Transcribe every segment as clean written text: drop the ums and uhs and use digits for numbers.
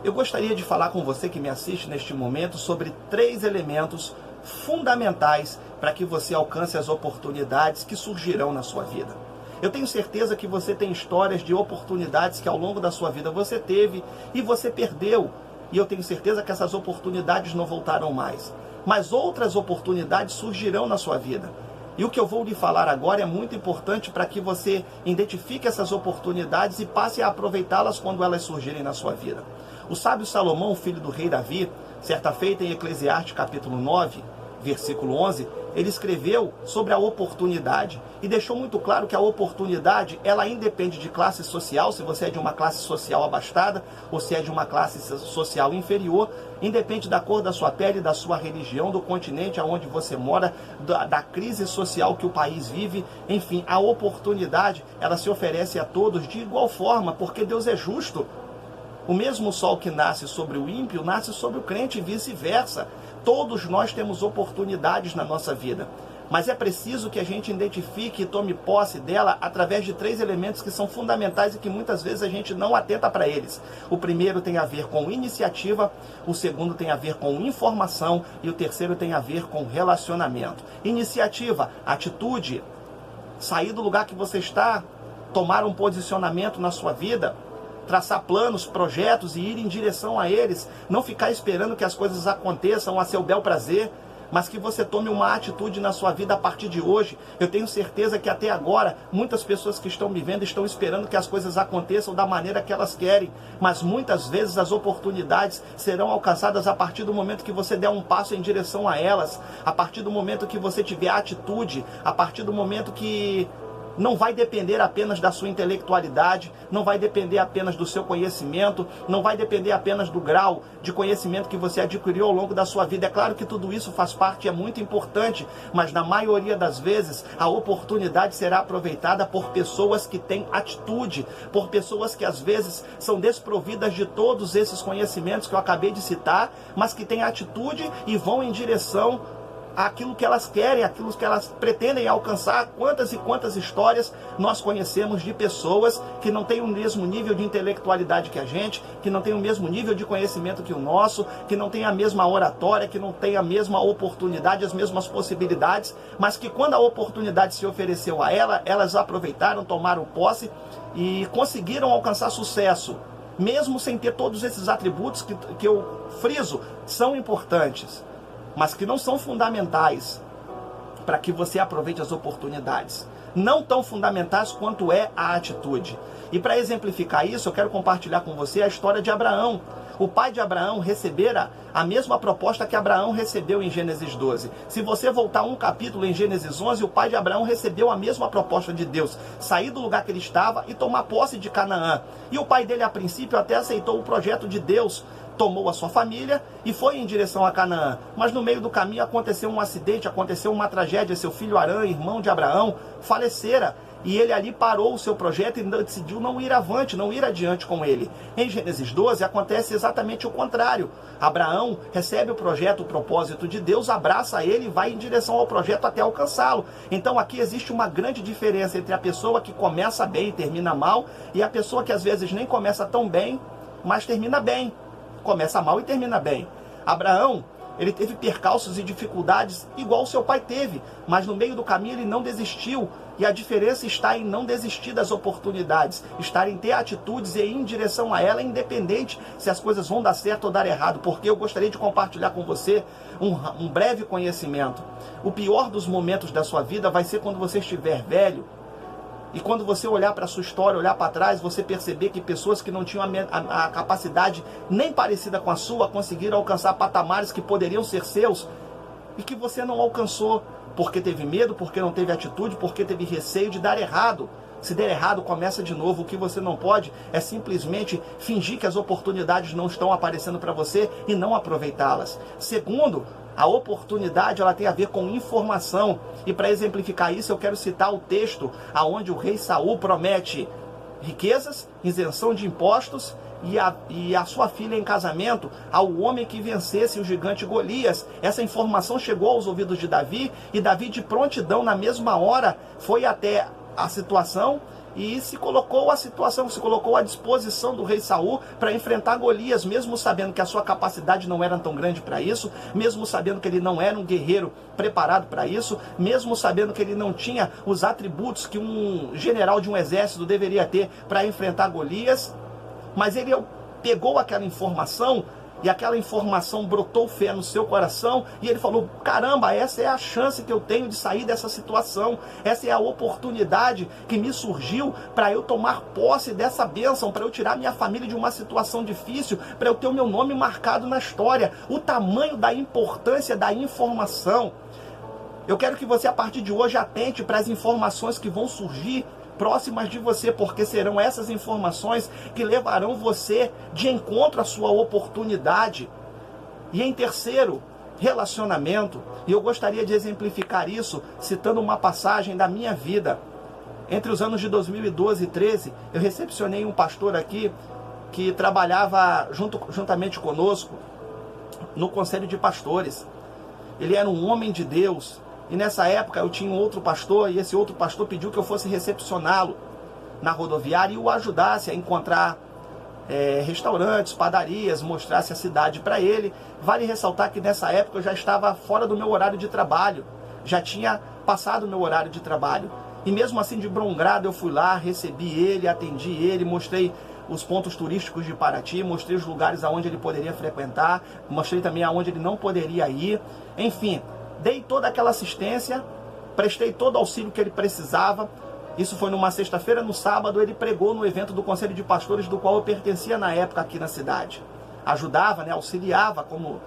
Eu gostaria de falar com você que me assiste neste momento sobre 3 elementos fundamentais para que você alcance as oportunidades que surgirão na sua vida. Eu tenho certeza que você tem histórias de oportunidades que ao longo da sua vida você teve e você perdeu. E eu tenho certeza que essas oportunidades não voltarão mais. Mas outras oportunidades surgirão na sua vida. E o que eu vou lhe falar agora é muito importante para que você identifique essas oportunidades e passe a aproveitá-las quando elas surgirem na sua vida. O sábio Salomão, filho do rei Davi, certa feita em Eclesiastes capítulo 9, versículo 11, ele escreveu sobre a oportunidade e deixou muito claro que a oportunidade, ela independe de classe social, se você é de uma classe social abastada ou se é de uma classe social inferior, independe da cor da sua pele, da sua religião, do continente aonde você mora, da crise social que o país vive, enfim, a oportunidade, ela se oferece a todos de igual forma, porque Deus é justo. O mesmo sol que nasce sobre o ímpio, nasce sobre o crente e vice-versa. Todos nós temos oportunidades na nossa vida. Mas é preciso que a gente identifique e tome posse dela através de 3 elementos que são fundamentais e que muitas vezes a gente não atenta para eles. O primeiro tem a ver com iniciativa, o segundo tem a ver com informação e o terceiro tem a ver com relacionamento. Iniciativa, atitude, sair do lugar que você está, tomar um posicionamento na sua vida, traçar planos, projetos e ir em direção a eles, não ficar esperando que as coisas aconteçam a seu bel prazer, mas que você tome uma atitude na sua vida a partir de hoje. Eu tenho certeza que até agora, muitas pessoas que estão me vendo estão esperando que as coisas aconteçam da maneira que elas querem, mas muitas vezes as oportunidades serão alcançadas a partir do momento que você der um passo em direção a elas, a partir do momento que você tiver atitude, a partir do momento que não vai depender apenas da sua intelectualidade, não vai depender apenas do seu conhecimento, não vai depender apenas do grau de conhecimento que você adquiriu ao longo da sua vida. É claro que tudo isso faz parte, é muito importante, mas na maioria das vezes a oportunidade será aproveitada por pessoas que têm atitude, por pessoas que às vezes são desprovidas de todos esses conhecimentos que eu acabei de citar, mas que têm atitude e vão em direção aquilo que elas querem, aquilo que elas pretendem alcançar. Quantas e quantas histórias nós conhecemos de pessoas que não têm o mesmo nível de intelectualidade que a gente, que não têm o mesmo nível de conhecimento que o nosso, que não têm a mesma oratória, que não têm a mesma oportunidade, as mesmas possibilidades, mas que quando a oportunidade se ofereceu a elas aproveitaram, tomaram posse e conseguiram alcançar sucesso, mesmo sem ter todos esses atributos que eu friso, são importantes, mas que não são fundamentais para que você aproveite as oportunidades. Não tão fundamentais quanto é a atitude. E para exemplificar isso, eu quero compartilhar com você a história de Abraão. O pai de Abraão recebera a mesma proposta que Abraão recebeu em Gênesis 12. Se você voltar um capítulo em Gênesis 11, o pai de Abraão recebeu a mesma proposta de Deus, sair do lugar que ele estava e tomar posse de Canaã. E o pai dele, a princípio, até aceitou o projeto de Deus, tomou a sua família e foi em direção a Canaã. Mas no meio do caminho aconteceu um acidente, aconteceu uma tragédia. Seu filho Arã, irmão de Abraão, falecera. E ele ali parou o seu projeto e decidiu não ir avante, não ir adiante com ele. Em Gênesis 12 acontece exatamente o contrário. Abraão recebe o projeto, o propósito de Deus, abraça ele e vai em direção ao projeto até alcançá-lo. Então aqui existe uma grande diferença entre a pessoa que começa bem e termina mal e a pessoa que às vezes nem começa tão bem, mas termina bem. Começa mal e termina bem. Abraão, ele teve percalços e dificuldades igual seu pai teve, mas no meio do caminho ele não desistiu. E a diferença está em não desistir das oportunidades, estar em ter atitudes e ir em direção a ela, independente se as coisas vão dar certo ou dar errado, porque eu gostaria de compartilhar com você um breve conhecimento. O pior dos momentos da sua vida vai ser quando você estiver velho, e quando você olhar para a sua história, olhar para trás, você perceber que pessoas que não tinham a capacidade nem parecida com a sua, conseguiram alcançar patamares que poderiam ser seus, e que você não alcançou, porque teve medo, porque não teve atitude, porque teve receio de dar errado. Se der errado, começa de novo. O que você não pode é simplesmente fingir que as oportunidades não estão aparecendo para você e não aproveitá-las. Segundo, a oportunidade ela tem a ver com informação. E para exemplificar isso, eu quero citar o texto onde o rei Saul promete riquezas, isenção de impostos e a sua filha em casamento ao homem que vencesse o gigante Golias. Essa informação chegou aos ouvidos de Davi, e Davi de prontidão, na mesma hora, foi até a situação e se colocou à situação, se colocou à disposição do rei Saul para enfrentar Golias, mesmo sabendo que a sua capacidade não era tão grande para isso, mesmo sabendo que ele não era um guerreiro preparado para isso, mesmo sabendo que ele não tinha os atributos que um general de um exército deveria ter para enfrentar Golias. Mas ele pegou aquela informação, e aquela informação brotou fé no seu coração, e ele falou: caramba, essa é a chance que eu tenho de sair dessa situação, essa é a oportunidade que me surgiu para eu tomar posse dessa bênção, para eu tirar minha família de uma situação difícil, para eu ter o meu nome marcado na história. O tamanho da importância da informação. Eu quero que você, a partir de hoje, atente para as informações que vão surgir próximas de você, porque serão essas informações que levarão você de encontro à sua oportunidade. E em terceiro, relacionamento. E eu gostaria de exemplificar isso citando uma passagem da minha vida. Entre os anos de 2012 e 2013, eu recepcionei um pastor aqui que trabalhava juntamente conosco no Conselho de Pastores. Ele era um homem de Deus. E nessa época eu tinha um outro pastor, e esse outro pastor pediu que eu fosse recepcioná-lo na rodoviária e o ajudasse a encontrar restaurantes, padarias, mostrasse a cidade para ele. Vale ressaltar que nessa época eu já estava fora do meu horário de trabalho, já tinha passado o meu horário de trabalho. E mesmo assim, de bom grado, eu fui lá, recebi ele, atendi ele, mostrei os pontos turísticos de Paraty, mostrei os lugares aonde ele poderia frequentar, mostrei também aonde ele não poderia ir. Enfim, dei toda aquela assistência, prestei todo o auxílio que ele precisava. Isso foi numa sexta-feira. No sábado ele pregou no evento do Conselho de Pastores, do qual eu pertencia na época aqui na cidade. Ajudava, auxiliava como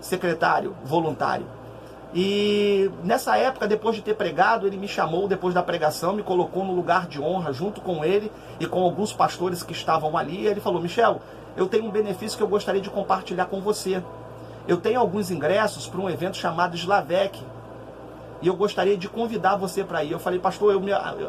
secretário voluntário. E nessa época, depois de ter pregado, ele me chamou depois da pregação, me colocou no lugar de honra junto com ele e com alguns pastores que estavam ali. E ele falou: Michel, eu tenho um benefício que eu gostaria de compartilhar com você. Eu tenho alguns ingressos para um evento chamado Slavec, e eu gostaria de convidar você para ir. Eu falei: pastor,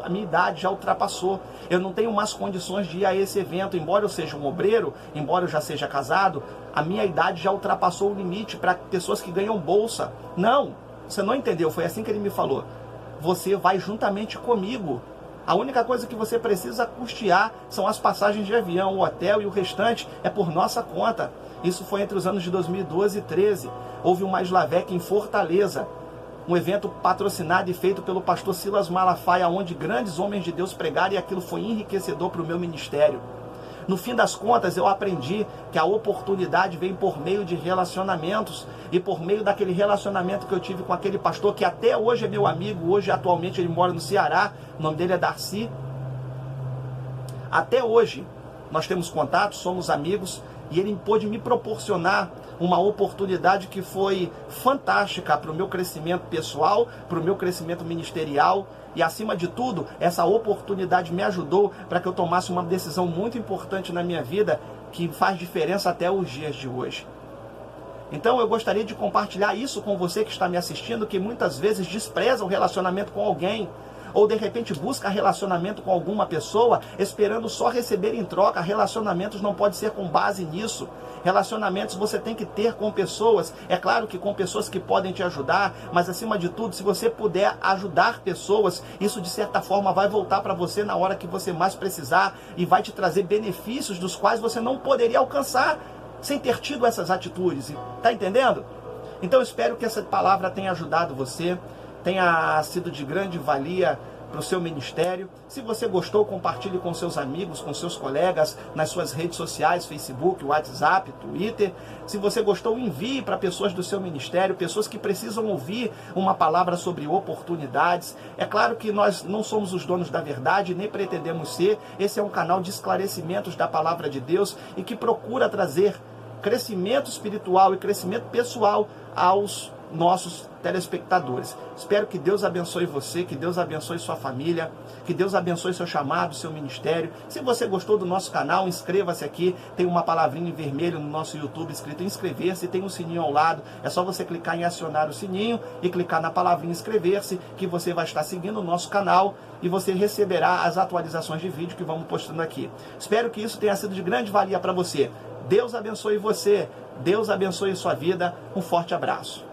a minha idade já ultrapassou, eu não tenho mais condições de ir a esse evento, embora eu seja um obreiro, embora eu já seja casado, a minha idade já ultrapassou o limite para pessoas que ganham bolsa. Não, você não entendeu, foi assim que ele me falou: você vai juntamente comigo. A única coisa que você precisa custear são as passagens de avião, o hotel, e o restante é por nossa conta. Isso foi entre os anos de 2012 e 2013. Houve uma Slavec em Fortaleza, um evento patrocinado e feito pelo pastor Silas Malafaia, onde grandes homens de Deus pregaram, e aquilo foi enriquecedor para o meu ministério. No fim das contas, eu aprendi que a oportunidade vem por meio de relacionamentos, e por meio daquele relacionamento que eu tive com aquele pastor, que até hoje é meu amigo. Hoje, atualmente, ele mora no Ceará, o nome dele é Darcy. Até hoje, nós temos contato, somos amigos, e ele pôde me proporcionar uma oportunidade que foi fantástica para o meu crescimento pessoal, para o meu crescimento ministerial. E acima de tudo, essa oportunidade me ajudou para que eu tomasse uma decisão muito importante na minha vida, que faz diferença até os dias de hoje. Então eu gostaria de compartilhar isso com você que está me assistindo, que muitas vezes despreza o relacionamento com alguém, ou de repente busca relacionamento com alguma pessoa esperando só receber em troca. Relacionamentos não pode ser com base nisso. Relacionamentos você tem que ter com pessoas, é claro que com pessoas que podem te ajudar, mas acima de tudo, se você puder ajudar pessoas, isso de certa forma vai voltar para você na hora que você mais precisar, e vai te trazer benefícios dos quais você não poderia alcançar sem ter tido essas atitudes. Tá entendendo? Então eu espero que essa palavra tenha ajudado você, tenha sido de grande valia para o seu ministério. Se você gostou, compartilhe com seus amigos, com seus colegas, nas suas redes sociais, Facebook, WhatsApp, Twitter. Se você gostou, envie para pessoas do seu ministério, pessoas que precisam ouvir uma palavra sobre oportunidades. É claro que nós não somos os donos da verdade, nem pretendemos ser. Esse é um canal de esclarecimentos da palavra de Deus, e que procura trazer crescimento espiritual e crescimento pessoal aos nossos telespectadores. Espero que Deus abençoe você, que Deus abençoe sua família, que Deus abençoe seu chamado, seu ministério. Se você gostou do nosso canal, inscreva-se aqui. Tem uma palavrinha em vermelho no nosso YouTube escrito inscrever-se, tem um sininho ao lado. É só você clicar em acionar o sininho e clicar na palavrinha inscrever-se, que você vai estar seguindo o nosso canal e você receberá as atualizações de vídeo que vamos postando aqui. Espero que isso tenha sido de grande valia para você. Deus abençoe você, Deus abençoe sua vida. Um forte abraço.